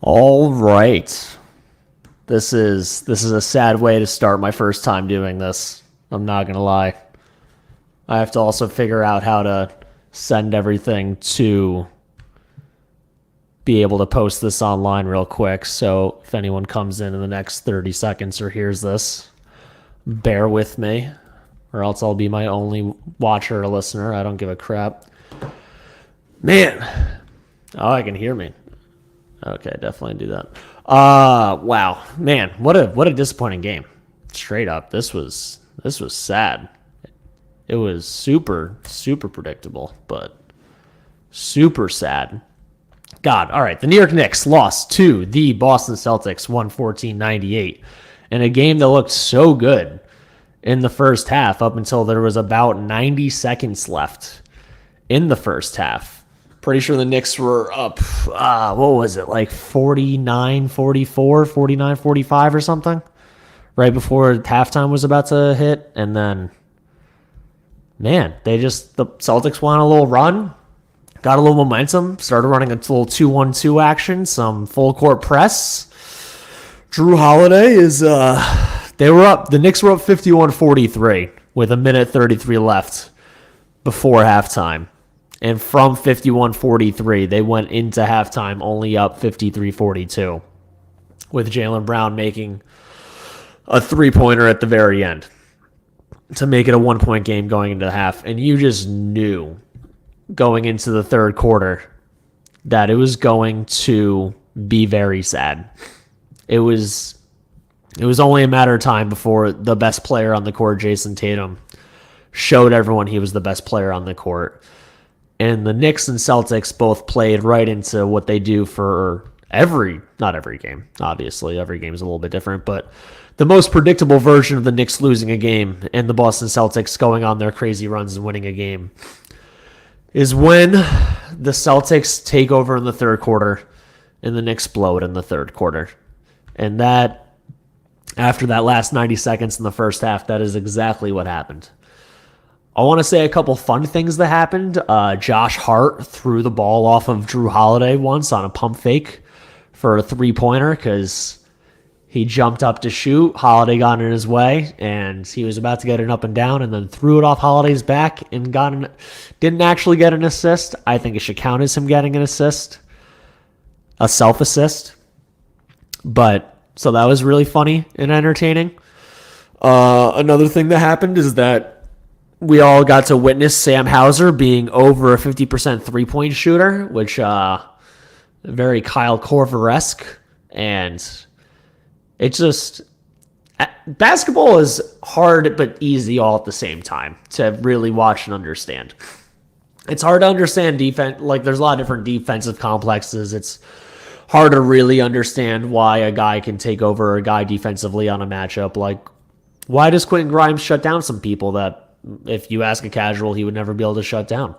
All right. This is a sad way to start my first time doing this. I'm not going to lie. I have to also figure out how to send everything to be able to post this online real quick. So if anyone comes in the next 30 seconds or hears this, bear with me, or else I'll be my only watcher or listener. I don't give a crap. Man. Oh, I can hear me. Okay, definitely do that. Wow. Man, what a disappointing game. Straight up. This was sad. It was super, super predictable, but super sad. God, all right. The New York Knicks lost to the Boston Celtics 114-98 in a game that looked so good in the first half up until there was about 90 seconds left in the first half. Pretty sure the Knicks were up, what was it, like 49-44, 49-45 or something, right before halftime was about to hit. And then, man, the Celtics went on a little run, got a little momentum, started running a little 2-1-2 action, some full court press. Jrue Holiday the Knicks were up 51-43 with 1:33 left before halftime. And from 51-43, they went into halftime only up 53-42 with Jalen Brown making a three-pointer at the very end to make it a one-point game going into the half. And you just knew going into the third quarter that it was going to be very sad. It was only a matter of time before the best player on the court, Jayson Tatum, showed everyone he was the best player on the court. And the Knicks and Celtics both played right into what they do for not every game, obviously. Every game is a little bit different, but the most predictable version of the Knicks losing a game and the Boston Celtics going on their crazy runs and winning a game is when the Celtics take over in the third quarter and the Knicks blow it in the third quarter. And that, after that last 90 seconds in the first half, that is exactly what happened. I want to say a couple fun things that happened. Josh Hart threw the ball off of Jrue Holiday once on a pump fake for a three-pointer because he jumped up to shoot. Holiday got in his way, and he was about to get an up and down and then threw it off Holiday's back and didn't actually get an assist. I think it should count as him getting an assist, a self-assist. But so that was really funny and entertaining. Another thing that happened is that we all got to witness Sam Hauser being over a 50% three-point shooter, which very Kyle Korver-esque. And it just, basketball is hard but easy all at the same time to really watch and understand. It's hard to understand defense. Like, there's a lot of different defensive complexes. It's hard to really understand why a guy can take over a guy defensively on a matchup. Like, why does Quentin Grimes shut down some people that, if you ask a casual, he would never be able to shut down?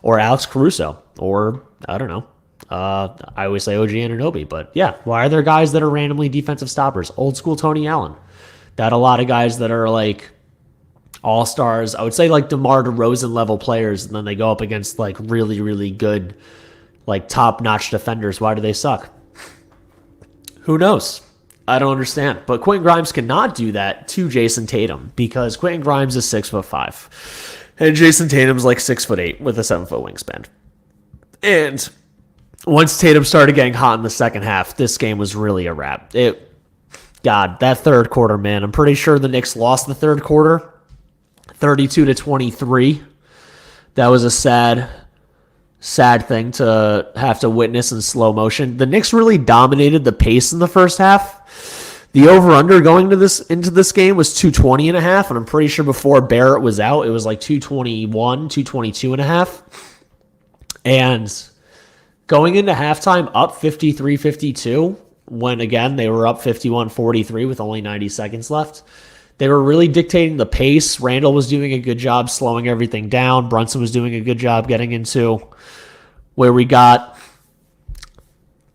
Or Alex Caruso, or I don't know. I always say OG Anunoby, but yeah, why are there guys that are randomly defensive stoppers? Old school Tony Allen. That a lot of guys that are like all-stars, I would say like DeMar DeRozan level players, and then they go up against like really, really good, like top-notch defenders. Why do they suck? Who knows? I don't understand. But Quentin Grimes cannot do that to Jayson Tatum because Quentin Grimes is 6'5", and Jayson Tatum's like 6'8" with a 7-foot wingspan. And once Tatum started getting hot in the second half, this game was really a wrap. God, that third quarter, man. I'm pretty sure the Knicks lost the third quarter, 32-23. That was a sad thing to have to witness in slow motion. The Knicks really dominated the pace in the first half. The over-under going into this game was 220.5, and I'm pretty sure before Barrett was out, it was like 221, 222.5. And going into halftime up 53-52, when again they were up 51-43 with only 90 seconds left. They were really dictating the pace. Randle was doing a good job slowing everything down. Brunson was doing a good job getting into where we got.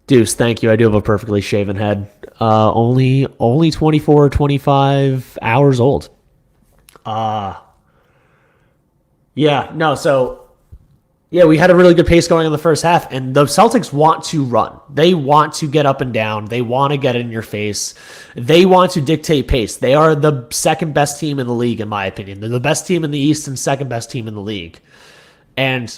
Deuce, thank you. I do have a perfectly shaven head. Only 24 or 25 hours old. So Yeah, we had a really good pace going in the first half, and the Celtics want to run. They want to get up and down. They want to get in your face. They want to dictate pace. They are the second best team in the league, in my opinion. They're the best team in the East and second best team in the league. And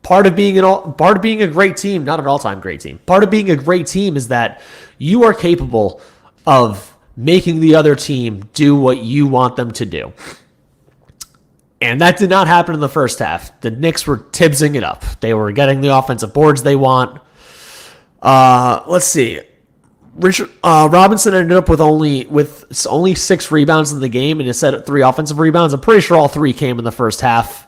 part of being a great team, not an all-time great team, part of being a great team is that you are capable of making the other team do what you want them to do. And that did not happen in the first half. The Knicks were Tibbsing it up. They were getting the offensive boards they want. Let's see. Robinson ended up with only 6 rebounds in the game, and it said 3 offensive rebounds. I'm pretty sure all 3 came in the first half.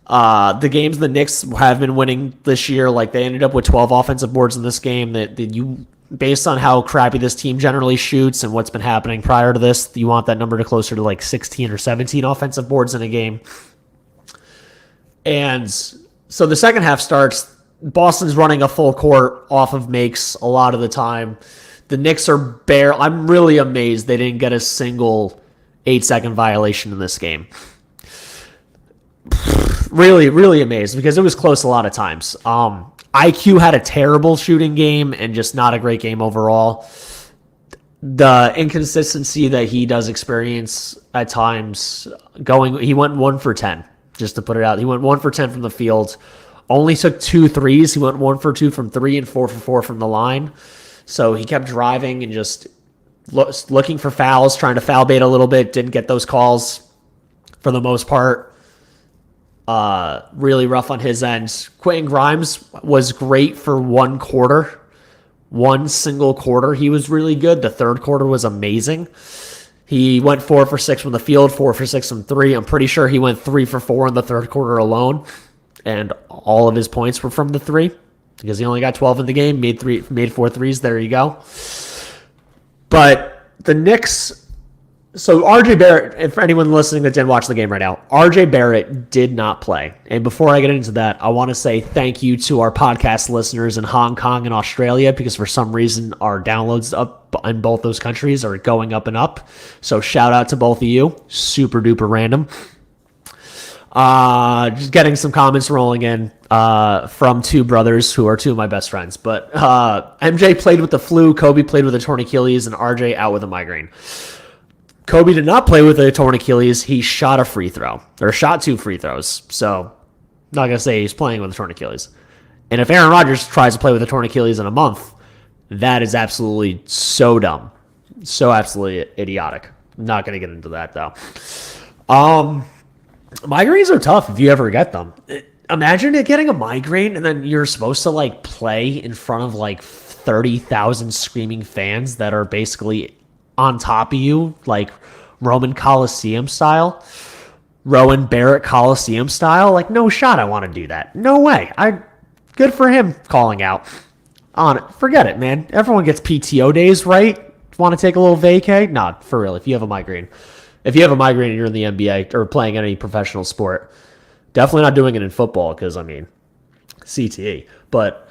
The games the Knicks have been winning this year, like they ended up with 12 offensive boards in this game. That you, based on how crappy this team generally shoots and what's been happening prior to this, you want that number to closer to like 16 or 17 offensive boards in a game. And so the second half starts. Boston's running a full court off of makes a lot of the time. The Knicks are I'm really amazed they didn't get a single 8-second violation in this game. Really, really amazed because it was close a lot of times. IQ had a terrible shooting game and just not a great game overall. The inconsistency that he does experience at times, he went 1 for 10, just to put it out. He went 1 for 10 from the field, only took 2 threes. He went 1 for 2 from 3 and 4 for 4 from the line. So he kept driving and just looking for fouls, trying to foul bait a little bit, didn't get those calls for the most part. Really rough on his end. Quentin Grimes was great for one single quarter. He was really good. The third quarter was amazing. He went 4 for 6 from the field, 4 for 6 from 3. I'm pretty sure he went 3 for 4 in the third quarter alone, and all of his points were from the 3 because he only got 12 in the game, made 4 threes. There you go. But the Knicks. So RJ Barrett, and for anyone listening that didn't watch the game right now, RJ Barrett did not play. And before I get into that, I want to say thank you to our podcast listeners in Hong Kong and Australia, because for some reason our downloads up in both those countries are going up and up. So shout out to both of you. Super duper random. Just getting some comments rolling in from 2 brothers who are 2 of my best friends. But MJ played with the flu, Kobe played with a torn Achilles, and RJ out with a migraine. Kobe did not play with a torn Achilles. He shot 2 free throws. So, I'm not going to say he's playing with a torn Achilles. And if Aaron Rodgers tries to play with a torn Achilles in a month, that is absolutely so dumb. So absolutely idiotic. I'm not going to get into that, though. Migraines are tough if you ever get them. Imagine getting a migraine and then you're supposed to, like, play in front of, like, 30,000 screaming fans that are basically on top of you, like Rowan Barrett Coliseum style. Like, no shot I want to do that. No way. Good for him calling out on it. Forget it, man. Everyone gets PTO days, right? Want to take a little vacay? Nah, for real. If you have a migraine and you're in the NBA or playing any professional sport, definitely not doing it in football because, I mean, CTE. But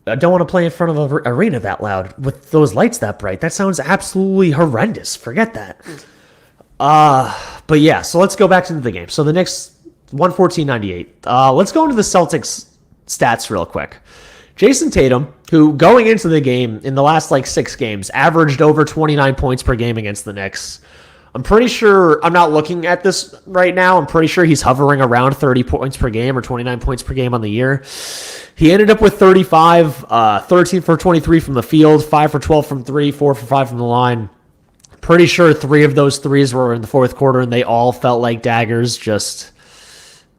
I don't want to play in front of an arena that loud with those lights that bright. That sounds absolutely horrendous. Forget that. But yeah, so let's go back to the game. So the Knicks, 114-98. Let's go into the Celtics stats real quick. Jayson Tatum, who going into the game in the last 6 games, averaged over 29 points per game against the Knicks. I'm pretty sure, I'm not looking at this right now, I'm pretty sure he's hovering around 30 points per game or 29 points per game on the year. He ended up with 35, 13 for 23 from the field, 5 for 12 from 3, 4 for 5 from the line. Pretty sure 3 of those threes were in the fourth quarter, and they all felt like daggers. Just,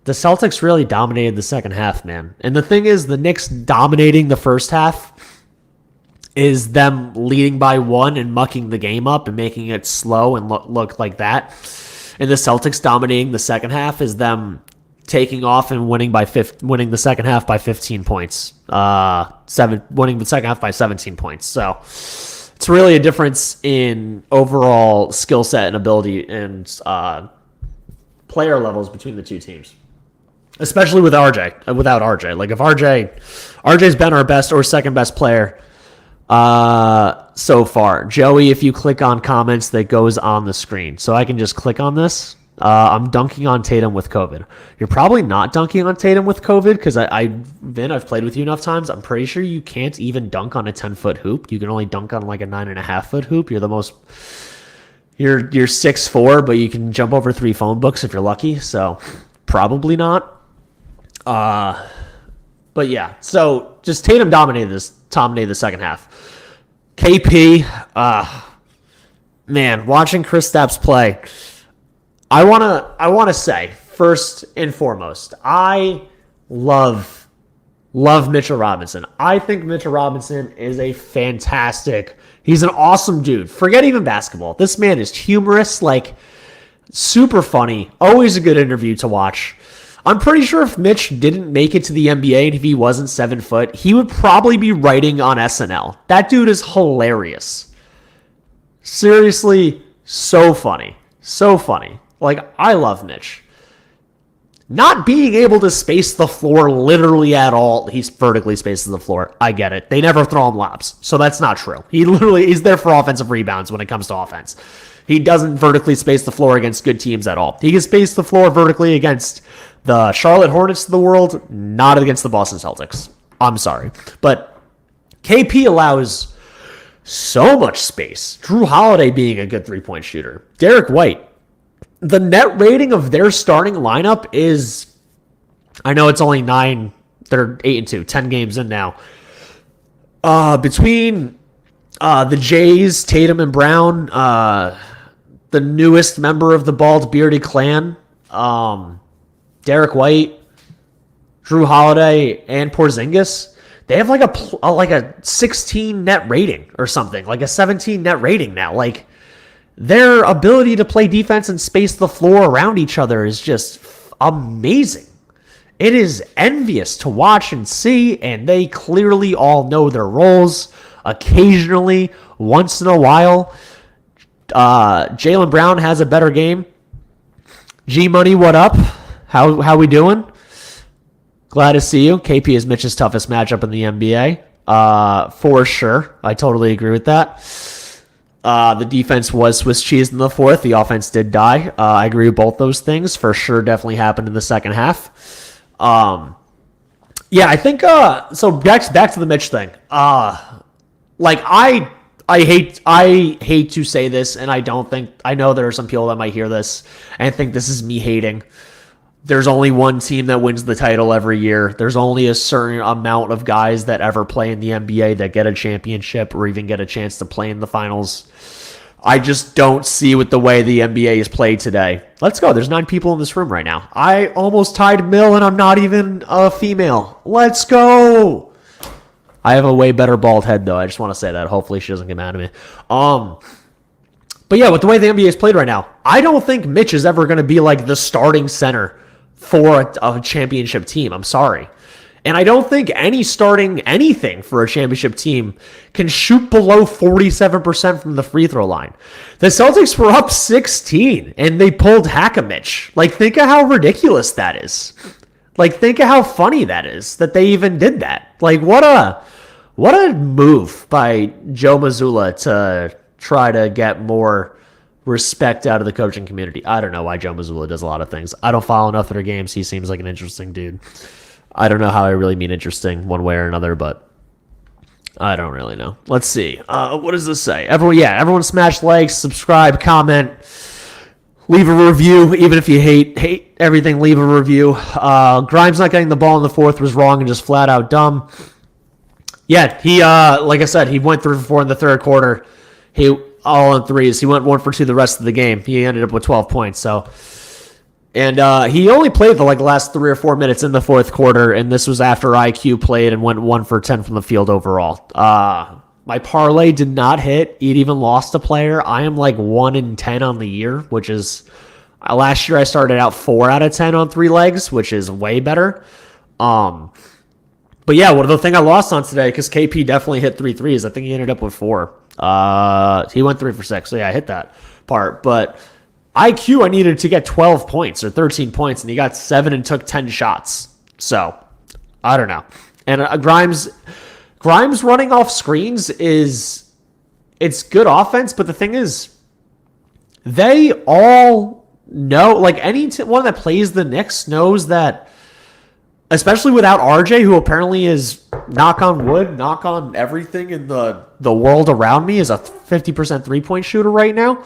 the Celtics really dominated the second half, man. And the thing is, the Knicks dominating the first half is them leading by 1 and mucking the game up and making it slow and look like that. And the Celtics dominating the second half is them taking off and winning the second half by 15 points. Winning the second half by 17 points. So it's really a difference in overall skill set and ability and player levels between the 2 teams. Especially without RJ. Like, if RJ's been our best or second best player so far. Joey, if you click on comments, that goes on the screen. So I can just click on this. I'm dunking on Tatum with COVID. You're probably not dunking on Tatum with COVID because Vin, I've played with you enough times. I'm pretty sure you can't even dunk on a 10-foot hoop. You can only dunk on like a 9.5-foot hoop. You're 6'4", but you can jump over 3 phone books if you're lucky. So probably not. But yeah, so just Tatum dominated the second half. KP, man, watching Kristaps play, I wanna say first and foremost, I love Mitchell Robinson. I think Mitchell Robinson is he's an awesome dude. Forget even basketball. This man is humorous, like super funny, always a good interview to watch. I'm pretty sure if Mitch didn't make it to the NBA and if he wasn't 7 foot, he would probably be writing on SNL. That dude is hilarious. Seriously, so funny. So funny. Like, I love Mitch. Not being able to space the floor literally at all. He vertically spaces the floor. I get it. They never throw him lobs, so that's not true. He's there for offensive rebounds when it comes to offense. He doesn't vertically space the floor against good teams at all. He can space the floor vertically against the Charlotte Hornets of the world, not against the Boston Celtics. I'm sorry. But KP allows so much space. Jrue Holiday being a good three-point shooter. Derek White. The net rating of their starting lineup is, I know it's only 9, they're 8-2, 10 games in now. Between the Jays, Tatum and Brown, the newest member of the bald bearded clan, Derek White, Jrue Holiday, and Porzingis, they have like a 16 net rating or something, like a 17 net rating now. Like, their ability to play defense and space the floor around each other is just amazing. It is envious to watch and see, and they clearly all know their roles. Occasionally, once in a while, Jalen Brown has a better game. G-Money, what up? How we doing? Glad to see you. KP is Mitch's toughest matchup in the NBA. For sure. I totally agree with that. The defense was Swiss cheese in the fourth. The offense did die. I agree with both those things. For sure, definitely happened in the second half. Yeah, I think so. Back to the Mitch thing. Like I hate to say this, and I know there are some people that might hear this and think this is me hating. There's only one team that wins the title every year. There's only a certain amount of guys that ever play in the NBA that get a championship or even get a chance to play in the finals. I just don't see with the way the NBA is played today. Let's go. There's 9 people in this room right now. I almost tied Mill, and I'm not even a female. Let's go. I have a way better bald head, though. I just want to say that. Hopefully she doesn't get mad at me. But yeah, with the way the NBA is played right now, I don't think Mitch is ever going to be like the starting center for a championship team. I'm sorry. And I don't think any starting anything for a championship team can shoot below 47% from the free throw line. The Celtics were up 16 and they pulled Hack-a-Mitch. Like, think of how ridiculous that is. Like, think of how funny that is that they even did that. Like, what a move by Joe Mazzulla to try to get more respect out of the coaching community. I don't know why Joe Mazzulla does a lot of things. I don't follow enough of their games. He seems like an interesting dude. I don't know how I really mean interesting one way or another, but I don't really know. Let's see. What does this say? Everyone smash likes, subscribe, comment, leave a review. Even if you hate everything, leave a review. Grimes not getting the ball in the fourth was wrong and just flat out dumb. Yeah, he like I said, he went 3 for 4 in the third quarter. He all on threes. He went 1 for 2 the rest of the game. He ended up with 12 points. So, and he only played the last 3 or 4 minutes in the fourth quarter, and this was after IQ played and went 1 for 10 from the field overall. My parlay did not hit. It even lost a player. I am 1-10 on the year, which is last year I started out 4 out of 10 on 3 legs, which is way better. But yeah, the thing I lost on today, because KP definitely hit 3 threes. I think he ended up with 4. He went 3 for 6. So yeah, I hit that part. But IQ, I needed to get 12 points or 13 points, and he got 7 and took 10 shots. So I don't know. And Grimes running off screens it's good offense, but the thing is, they all know, like one that plays the Knicks knows that, especially without RJ, who apparently is, knock on wood, knock on everything in the world around me, is a 50% 3-point shooter right now.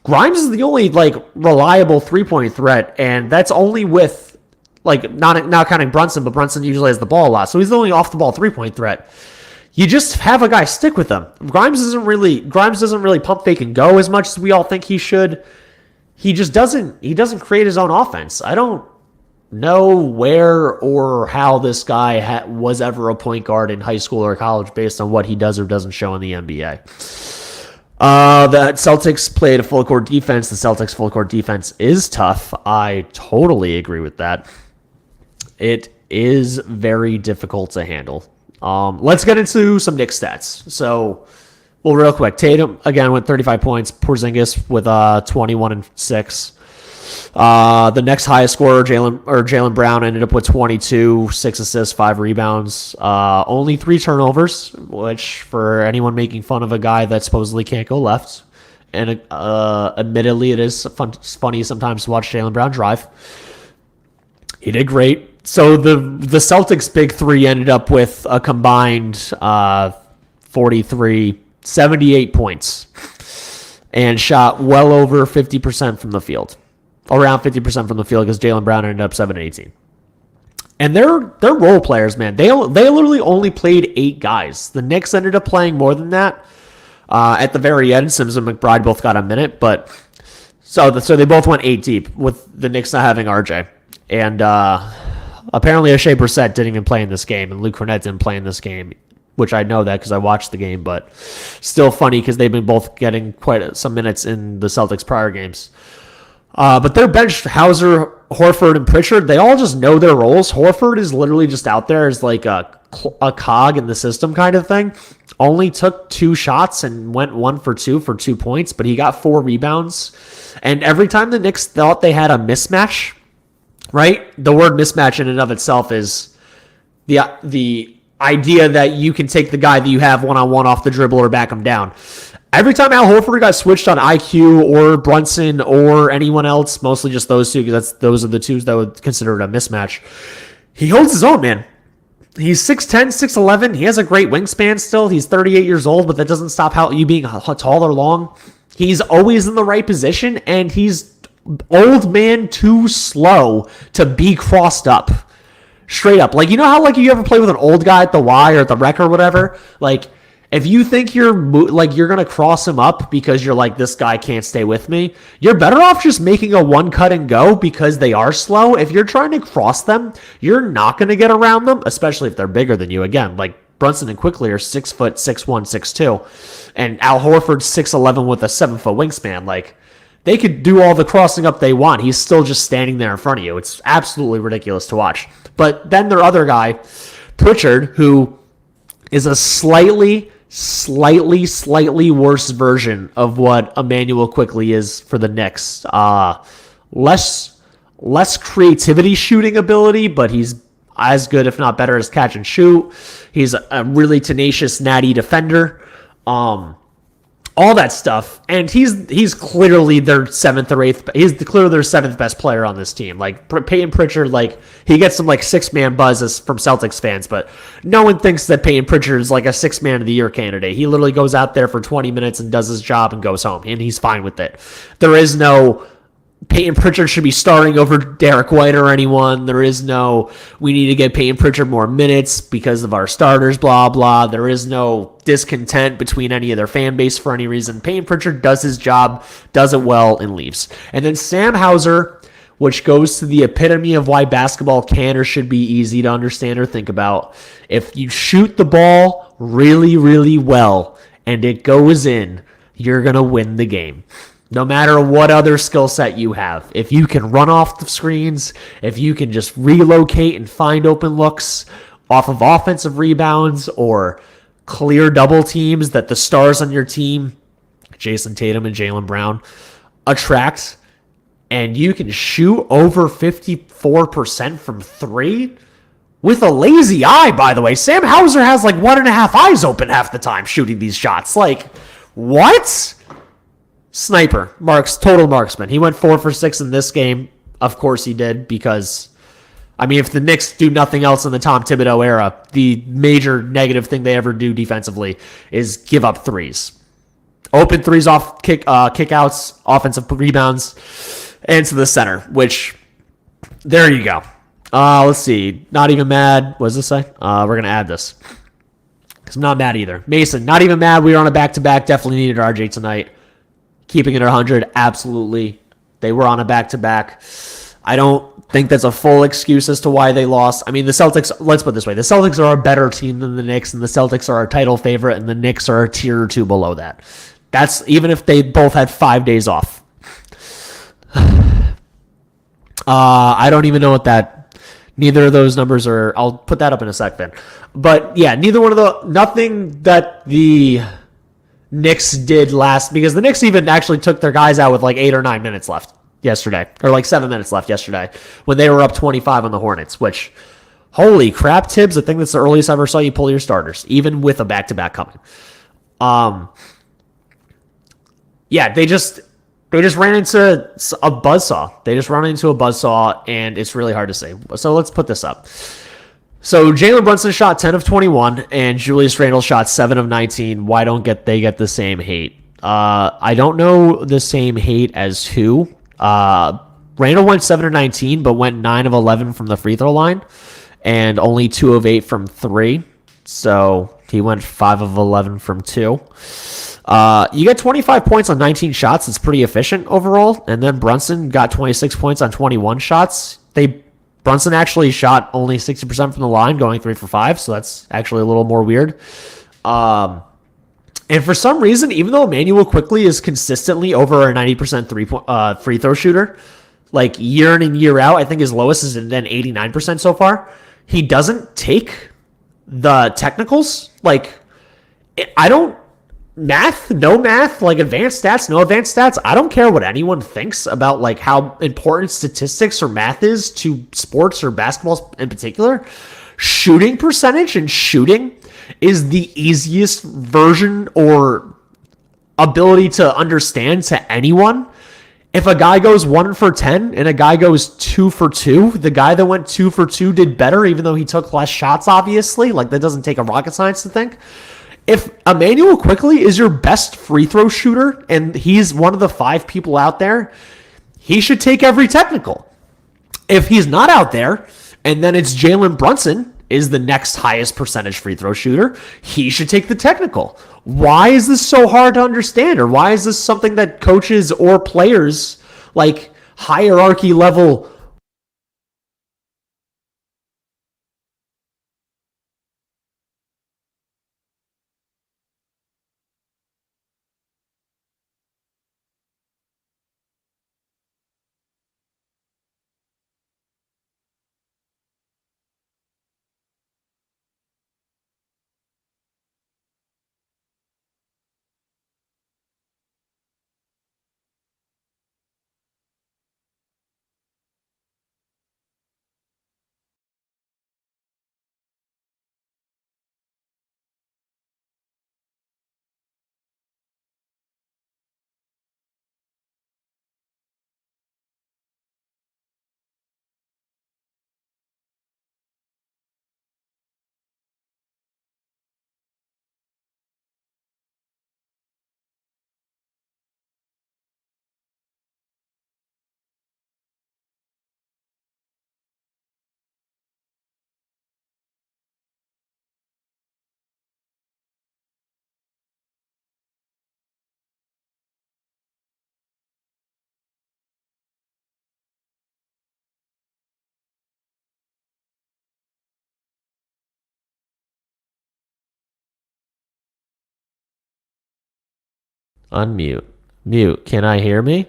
Grimes is the only like reliable 3-point threat, and that's only with like not counting Brunson, but Brunson usually has the ball a lot, so he's the only off the ball 3-point threat. You just have a guy stick with them. Grimes doesn't really pump fake and go as much as we all think he should. He just doesn't create his own offense. I don't know where or how this guy was ever a point guard in high school or college based on what he does or doesn't show in the NBA. The Celtics played a full court defense. The Celtics full court defense is tough. I totally agree with that. It is very difficult to handle. Let's get into some Knicks stats. So, well, real quick, Tatum again with 35 points. Porzingis with 21 and 6. The next highest scorer, Jalen Brown, ended up with 22, 6 assists, 5 rebounds, only 3 turnovers, which for anyone making fun of a guy that supposedly can't go left, and admittedly, it is funny sometimes to watch Jalen Brown drive. He did great. So the Celtics' big three ended up with a combined 78 points, and shot well over 50% from the field. Around 50% from the field, because Jalen Brown ended up 7-18. And they're role players, man. They literally only played 8 guys. The Knicks ended up playing more than that. At the very end, Sims and McBride both got a minute, but so they both went 8 deep, with the Knicks not having RJ. And apparently Shea Brissett didn't even play in this game, and Luke Cornett didn't play in this game, which I know that because I watched the game, but still funny because they've been both getting quite some minutes in the Celtics' prior games. But their bench, Hauser, Horford, and Pritchard, they all just know their roles. Horford is literally just out there as like a cog in the system kind of thing. Only took 2 shots and went 1 for 2 for 2 points, but he got 4 rebounds. And every time the Knicks thought they had a mismatch, right? The word mismatch in and of itself is the idea that you can take the guy that you have one-on-one off the dribble or back him down. Every time Al Horford got switched on IQ or Brunson or anyone else, mostly just those two, because those are the two that would consider it a mismatch, he holds his own, man. He's 6'10", 6'11". He has a great wingspan still. He's 38 years old, but that doesn't stop you being tall or long. He's always in the right position, and he's old man too slow to be crossed up. Straight up. Like, you know how like you ever play with an old guy at the Y or at the Rec or whatever? Like, if you think you're going to cross him up because you're like, this guy can't stay with me, you're better off just making a one cut and go because they are slow. If you're trying to cross them, you're not going to get around them, especially if they're bigger than you. Again, like Brunson and Quickley are 6 foot, 6'1", 6'2", and Al Horford's 6'11" with a 7 foot wingspan. Like, they could do all the crossing up they want. He's still just standing there in front of you. It's absolutely ridiculous to watch. But then their other guy, Pritchard, who is a slightly worse version of what Immanuel Quickley is for the Knicks. Less creativity shooting ability, but he's as good, if not better, as catch and shoot. He's a really tenacious, natty defender. All that stuff, and he's clearly their 7th or 8th. He's clearly their 7th best player on this team. Like Peyton Pritchard, like he gets some like 6-man buzz from Celtics fans, but no one thinks that Peyton Pritchard is like a 6-man of the year candidate. He literally goes out there for 20 minutes and does his job and goes home, and he's fine with it. There is no Peyton Pritchard should be starting over Derek White or anyone. There is no, we need to get Peyton Pritchard more minutes because of our starters, blah, blah. There is no discontent between any of their fan base for any reason. Peyton Pritchard does his job, does it well, and leaves. And then Sam Hauser, which goes to the epitome of why basketball can or should be easy to understand or think about. If you shoot the ball really, really well and it goes in, you're going to win the game. No matter what other skill set you have. If you can run off the screens, if you can just relocate and find open looks off of offensive rebounds or clear double teams that the stars on your team, Jayson Tatum and Jalen Brown, attract, and you can shoot over 54% from 3 with a lazy eye, by the way. Sam Hauser has like 1.5 eyes open half the time shooting these shots. Like, what? Sniper, total marksman. He went 4 for 6 in this game. Of course he did, because I mean, if the Knicks do nothing else in the Tom Thibodeau era, the major negative thing they ever do defensively is give up threes. Open threes off kickouts, offensive rebounds, and to the center, which, there you go. Let's see. Not even mad. What does this say? We're going to add this, because I'm not mad either. Mason, not even mad. We were on a back-to-back. Definitely needed RJ tonight. Keeping it at 100, absolutely. They were on a back-to-back. I don't think that's a full excuse as to why they lost. I mean, the Celtics, let's put it this way. The Celtics are a better team than the Knicks, and the Celtics are a title favorite, and the Knicks are a tier or two below that. That's even if they both had 5 days off. I don't even know what that, neither of those numbers are. I'll put that up in a sec then. But yeah, nothing that the Knicks did because the Knicks even actually took their guys out with like 8 or 9 minutes left yesterday, or like 7 minutes left yesterday when they were up 25 on the Hornets, which, holy crap, Tibbs, I think that's the earliest I ever saw you pull your starters, even with a back-to-back coming. Yeah, they just ran into a buzzsaw. They just run into a buzzsaw, and it's really hard to say. So let's put this up. So Jalen Brunson shot 10 of 21, and Julius Randle shot 7 of 19. Why don't they get the same hate? I don't know the same hate as who. Randle went 7 of 19, but went 9 of 11 from the free throw line, and only 2 of 8 from 3. So he went 5 of 11 from 2. You get 25 points on 19 shots. It's pretty efficient overall. And then Brunson got 26 points on 21 shots. Brunson actually shot only 60% from the line, going 3 for 5. So that's actually a little more weird. And for some reason, even though Immanuel Quickley is consistently over a 90% free throw shooter, like year in and year out, I think his lowest is then 89% so far. He doesn't take the technicals. Like, no math, like advanced stats, no advanced stats. I don't care what anyone thinks about like how important statistics or math is to sports or basketball in particular. Shooting percentage and shooting is the easiest version or ability to understand to anyone. If a guy goes 1 for 10 and a guy goes 2 for 2, the guy that went 2 for 2 did better, even though he took less shots, obviously. Like, that doesn't take a rocket science to think. If Immanuel Quickley is your best free throw shooter and he's one of the 5 people out there, he should take every technical. If he's not out there, and then it's Jalen Brunson is the next highest percentage free throw shooter, he should take the technical. Why is this so hard to understand? Or why is this something that coaches or players, like hierarchy level, unmute. Mute. Can I hear me?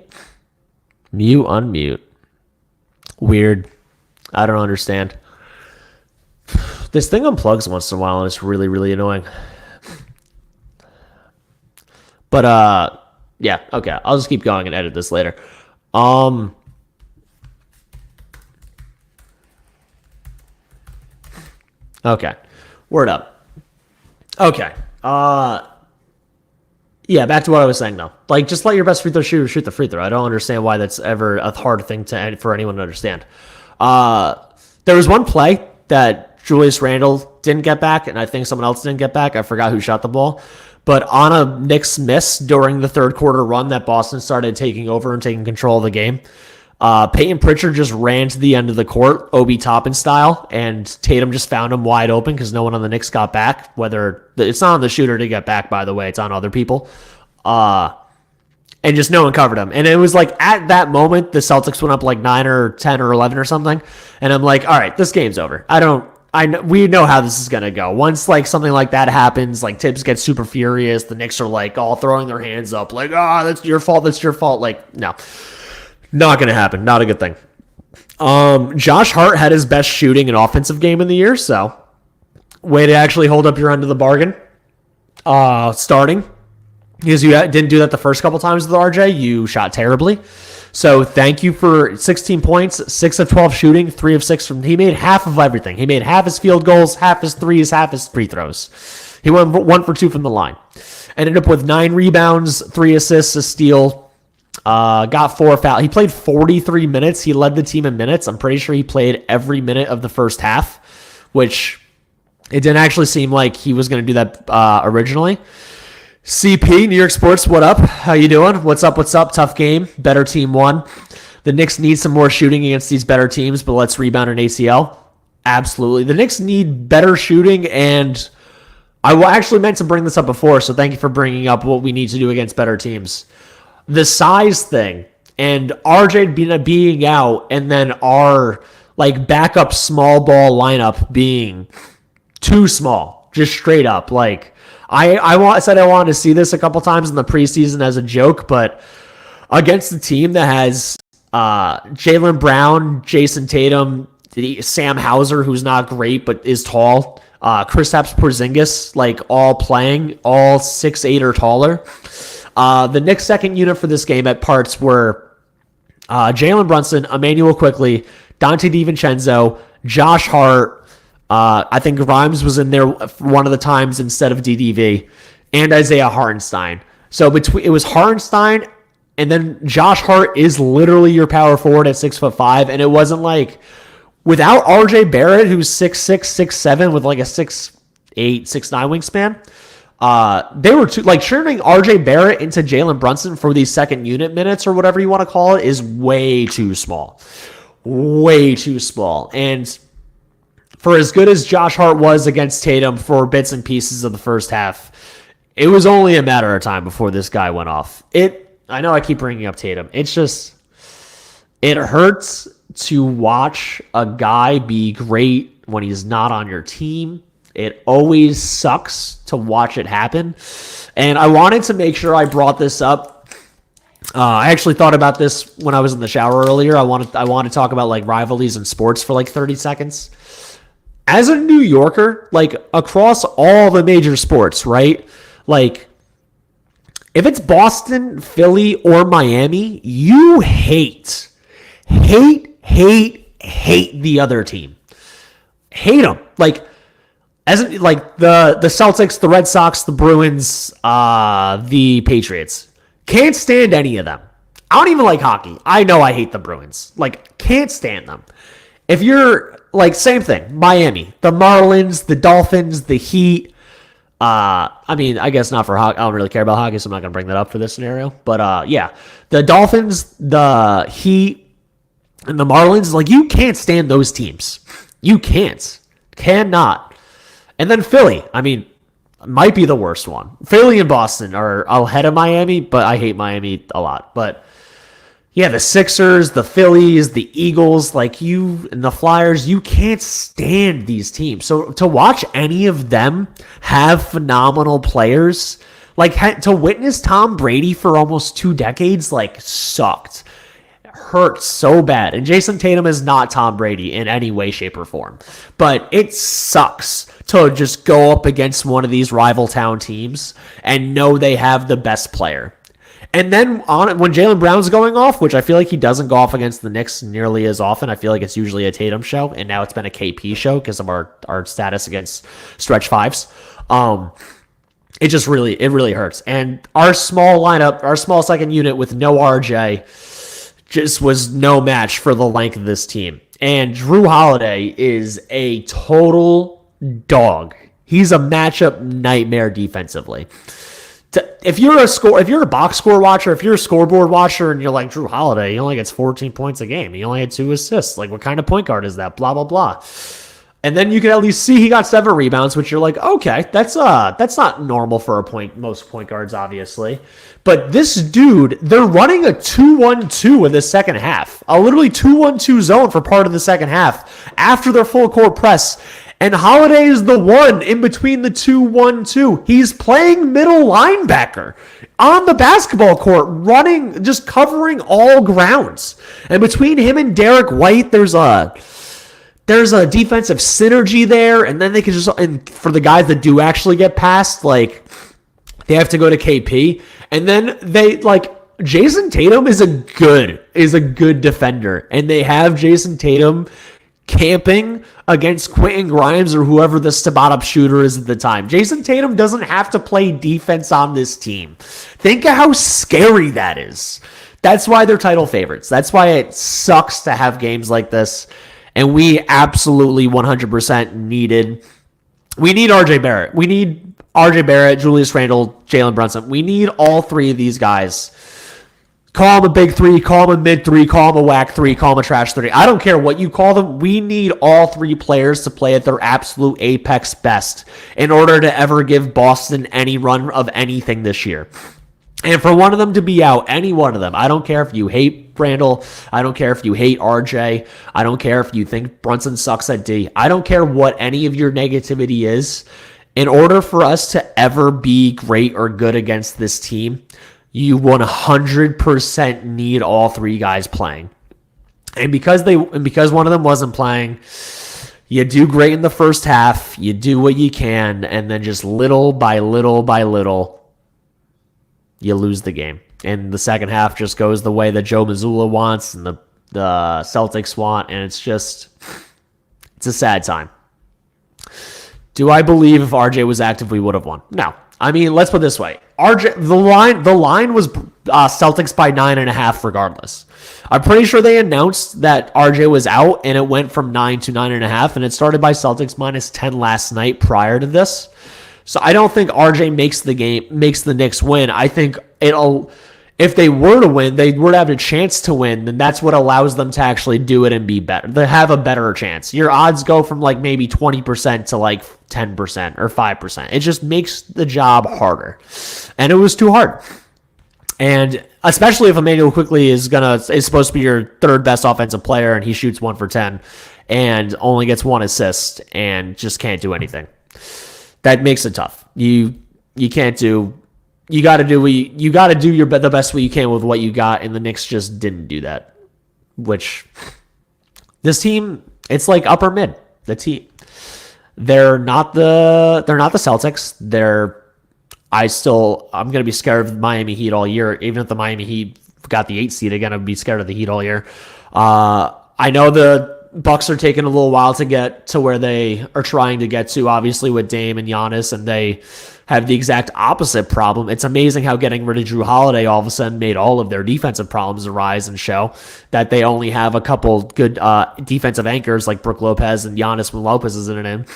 Mute, unmute. Weird. I don't understand. This thing unplugs once in a while and it's really, really annoying. But yeah, okay. I'll just keep going and edit this later. Okay. Word up. Okay. Yeah, back to what I was saying, though. Like, just let your best free throw shooter shoot the free throw. I don't understand why that's ever a hard thing for anyone to understand. There was one play that Julius Randle didn't get back, and I think someone else didn't get back. I forgot who shot the ball. But on a Knicks miss during the third quarter run that Boston started taking over and taking control of the game, Peyton Pritchard just ran to the end of the court, Obi Toppin style, and Tatum just found him wide open because no one on the Knicks got back. It's not on the shooter to get back, by the way. It's on other people. And just no one covered him. And it was like at that moment, the Celtics went up like 9 or 10 or 11 or something. And I'm like, all right, this game's over. We know how this is going to go. Once like something like that happens, like Tibbs gets super furious. The Knicks are like all throwing their hands up like, that's your fault. That's your fault. Like, no, not going to happen. Not a good thing. Josh Hart had his best shooting and offensive game in the year. So way to actually hold up your end of the bargain. Starting because you didn't do that the first couple times with RJ. You shot terribly. So thank you for 16 points, 6 of 12 shooting, 3 of 6 from. He made half of everything. He made half his field goals, half his threes, half his free throws. He went 1 for 2 from the line. Ended up with 9 rebounds, 3 assists, a steal. Got 4 fouls. He played 43 minutes. He led the team in minutes. I'm pretty sure he played every minute of the first half, which it didn't actually seem like he was going to do that originally. CP, New York Sports, what up? How you doing? What's up? Tough game. Better team won. The Knicks need some more shooting against these better teams, but let's rebound an ACL. Absolutely. The Knicks need better shooting, and I actually meant to bring this up before, so thank you for bringing up what we need to do against better teams. The size thing, and RJ being out, and then our like backup small ball lineup being too small, just straight up. Like, I said I wanted to see this a couple times in the preseason as a joke, but against the team that has Jalen Brown, Jayson Tatum, Sam Hauser, who's not great but is tall, Kristaps Porzingis, like all playing, all 6'8" or taller. The Knicks' second unit for this game at parts were Jalen Brunson, Immanuel Quickley, Dante DiVincenzo, Josh Hart. I think Grimes was in there one of the times instead of DDV, and Isaiah Hartenstein. So it was Hartenstein, and then Josh Hart is literally your power forward at 6'5", and it wasn't like without RJ Barrett, who's 6'6", 6'7", with like a 6'8", 6'9" wingspan. They were turning RJ Barrett into Jalen Brunson for these second unit minutes or whatever you want to call it is way too small, and for as good as Josh Hart was against Tatum for bits and pieces of the first half, it was only a matter of time before this guy went off. I know I keep bringing up Tatum. It's just, it hurts to watch a guy be great when he's not on your team. It always sucks to watch it happen. And I wanted to make sure I brought this up. I actually thought about this when I was in the shower earlier. I want to talk about like rivalries in sports for like 30 seconds. As a New Yorker, like across all the major sports, right? Like if it's Boston, Philly, or Miami, you hate the other team. Hate them. Like the Celtics, the Red Sox, the Bruins, the Patriots. Can't stand any of them. I don't even like hockey. I know I hate the Bruins. Like, can't stand them. If you're like, same thing, Miami, the Marlins, the Dolphins, the Heat. I mean, I guess not for hockey. I don't really care about hockey, so I'm not going to bring that up for this scenario. But yeah, the Dolphins, the Heat, and the Marlins, like, you can't stand those teams. You can't. Cannot. And then Philly, I mean, might be the worst one. Philly and Boston are ahead of Miami, but I hate Miami a lot. But yeah, the Sixers, the Phillies, the Eagles, like you and the Flyers, you can't stand these teams. So to watch any of them have phenomenal players, like to witness Tom Brady for almost 2 decades, like sucked. It hurts so bad. And Jayson Tatum is not Tom Brady in any way, shape, or form. But it sucks to just go up against one of these rival town teams and know they have the best player. And then when Jalen Brown's going off, which I feel like he doesn't go off against the Knicks nearly as often. I feel like it's usually a Tatum show, and now it's been a KP show because of our status against stretch fives. it really hurts. And our small lineup, our small second unit with no RJ just was no match for the length of this team. And Jrue Holiday is a total dog. He's a matchup nightmare defensively. If you're a box score watcher, if you're a scoreboard watcher and you're like, Jrue Holiday, he only gets 14 points a game. He only had 2 assists. Like, what kind of point guard is that? Blah, blah, blah. And then you can at least see he got 7 rebounds, which you're like, okay, that's not normal for most point guards, obviously. But this dude, they're running a 2-1-2 in the second half. A literally 2-1-2 zone for part of the second half after their full court press. And Holiday is the one in between the 2-1-2. He's playing middle linebacker on the basketball court, running, just covering all grounds. And between him and Derek White, there's a defensive synergy there. And then they can just, and for the guys that do actually get past, like, they have to go to KP. And then Jayson Tatum is a good defender. And they have Jayson Tatum camping against Quentin Grimes or whoever the spot-up shooter is at the time. Jayson Tatum doesn't have to play defense on this team. Think of how scary that is. That's why they're title favorites. That's why it sucks to have games like this. And we absolutely 100% need RJ Barrett. We need RJ Barrett, Julius Randle, Jalen Brunson. We need all 3 of these guys. Call them a big 3, call them a mid 3, call them a whack 3, call them a trash 3. I don't care what you call them. We need all 3 players to play at their absolute apex best in order to ever give Boston any run of anything this year. And for one of them to be out, any one of them, I don't care if you hate Randall, I don't care if you hate RJ, I don't care if you think Brunson sucks at D, I don't care what any of your negativity is. In order for us to ever be great or good against this team, you 100% need all 3 guys playing. And because one of them wasn't playing, you do great in the first half, you do what you can, and then just little by little by little, you lose the game. And the second half just goes the way that Joe Mazzulla wants and the Celtics want, and it's a sad time. Do I believe if RJ was active, we would have won? No. I mean, let's put it this way. The line was Celtics by 9.5 regardless. I'm pretty sure they announced that RJ was out, and it went from 9 to 9.5, and it started by Celtics minus 10 last night prior to this. So I don't think RJ makes the Knicks win. I think if they were to win, they were to have a chance to win, then that's what allows them to actually do it and be better. They have a better chance. Your odds go from like maybe 20% to like 10% or 5%. It just makes the job harder. And it was too hard. And especially if Immanuel Quickley is supposed to be your 3rd best offensive player and he shoots 1 for 10 and only gets 1 assist and just can't do anything. That makes it tough. You can't do. You got to do the best way you can with what you got, and the Knicks just didn't do that. Which this team, it's like upper mid. The team, they're not the Celtics. I'm gonna be scared of Miami Heat all year. Even if the Miami Heat got the 8th seed again, I'd be scared of the Heat all year. I know the Bucks are taking a little while to get to where they are trying to get to, obviously with Dame and Giannis, and they have the exact opposite problem. It's amazing how getting rid of Jrue Holiday all of a sudden made all of their defensive problems arise and show that they only have a couple good defensive anchors like Brook Lopez and Giannis when Lopez isn't in.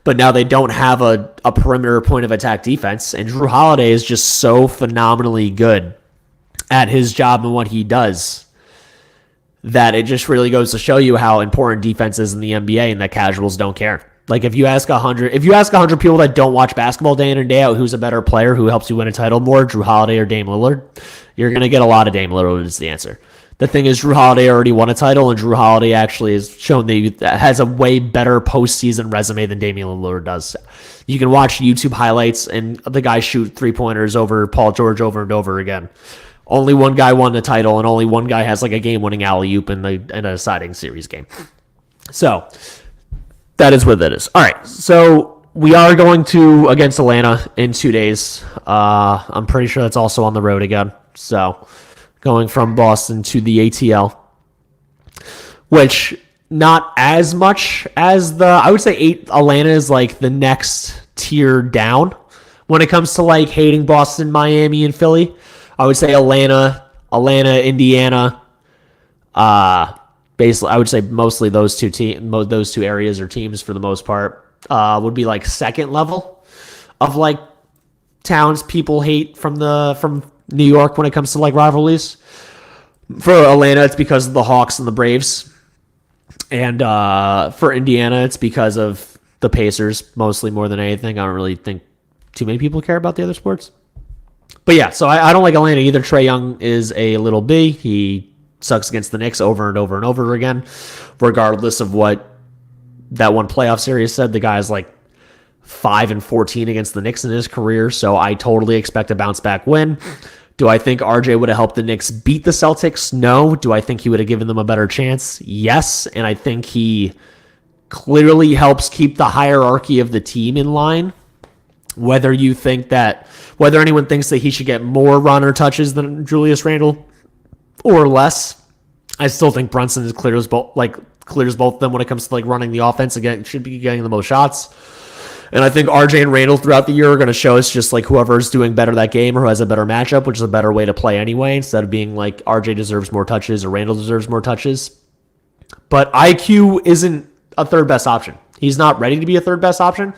But now they don't have a perimeter point of attack defense, and Jrue Holiday is just so phenomenally good at his job and what he does that it just really goes to show you how important defense is in the NBA and that casuals don't care. Like if you ask 100 people that don't watch basketball day in and day out who's a better player who helps you win a title more, Jrue Holiday or Dame Lillard, you're going to get a lot of Dame Lillard is the answer. The thing is, Jrue Holiday already won a title, and Jrue Holiday actually has shown that has a way better postseason resume than Damian Lillard does. You can watch YouTube highlights, and the guy shoot 3-pointers over Paul George over and over again. Only one guy won the title, and only one guy has like a game-winning alley-oop in a deciding series game. So that is what that is. All right, so we are going to against Atlanta in 2 days. I'm pretty sure that's also on the road again. So going from Boston to the ATL, which not as much as I would say Atlanta is like the next tier down, When it comes to like hating Boston, Miami, and Philly, I would say Atlanta, Indiana. Basically, I would say mostly those two areas or teams for the most part would be like second level of like towns people hate from New York when it comes to like rivalries. For Atlanta, it's because of the Hawks and the Braves, and for Indiana, it's because of the Pacers mostly more than anything. I don't really think too many people care about the other sports. But yeah, so I don't like Atlanta either. Trae Young is a little B. He sucks against the Knicks over and over and over again, regardless of what that one playoff series said. The guy's like 5-14 against the Knicks in his career, so I totally expect a bounce back win. Do I think RJ would have helped the Knicks beat the Celtics? No. Do I think he would have given them a better chance? Yes. And I think he clearly helps keep the hierarchy of the team in line. Whether anyone thinks that he should get more runner touches than Julius Randle or less, I still think Brunson clears both of them when it comes to like running the offense. Again, should be getting the most shots. And I think RJ and Randle throughout the year are going to show us just like whoever's doing better that game or who has a better matchup, which is a better way to play anyway, instead of being like RJ deserves more touches or Randle deserves more touches. But IQ isn't a third best option. He's not ready to be a third best option.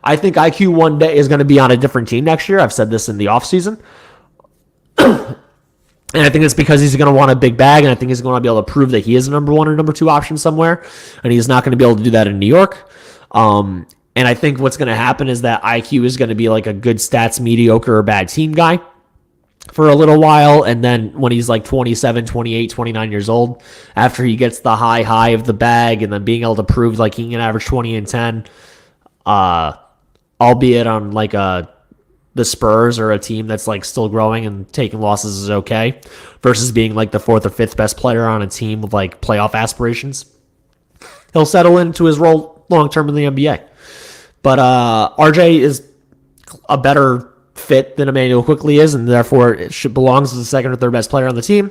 I think IQ one day is going to be on a different team next year. I've said this in the offseason. And I think it's because he's going to want a big bag, and I think he's going to be able to prove that he is a number one or number two option somewhere, and he's not going to be able to do that in New York. And I think what's going to happen is that IQ is going to be like a good stats, mediocre, or bad team guy for a little while. And then when he's like 27, 28, 29 years old, after he gets the high of the bag and then being able to prove like he can average 20 and 10, albeit on like the Spurs or a team that's like still growing and taking losses is okay, versus being like the fourth or fifth best player on a team with like playoff aspirations, he'll settle into his role long-term in the NBA. But RJ is a better fit than Immanuel Quickley is, and therefore it belongs as the second or third best player on the team.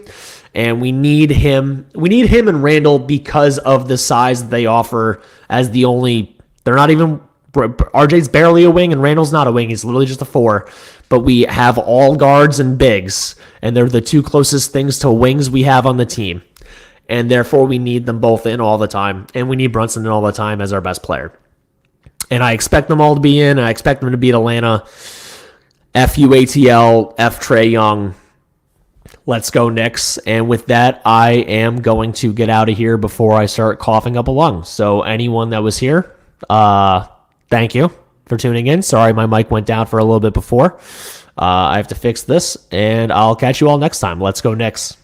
And we need him. We need him and Randle because of the size that they offer as the only. They're not even. RJ's barely a wing, and Randle's not a wing. He's literally just a 4. But we have all guards and bigs, and they're the two closest things to wings we have on the team. And therefore, we need them both in all the time, and we need Brunson in all the time as our best player. And I expect them all to be in. I expect them to beat Atlanta. FUATL, F Trae Young. Let's go Knicks. And with that, I am going to get out of here before I start coughing up a lung. So anyone that was here, thank you for tuning in. Sorry my mic went down for a little bit before. I have to fix this, and I'll catch you all next time. Let's go Knicks.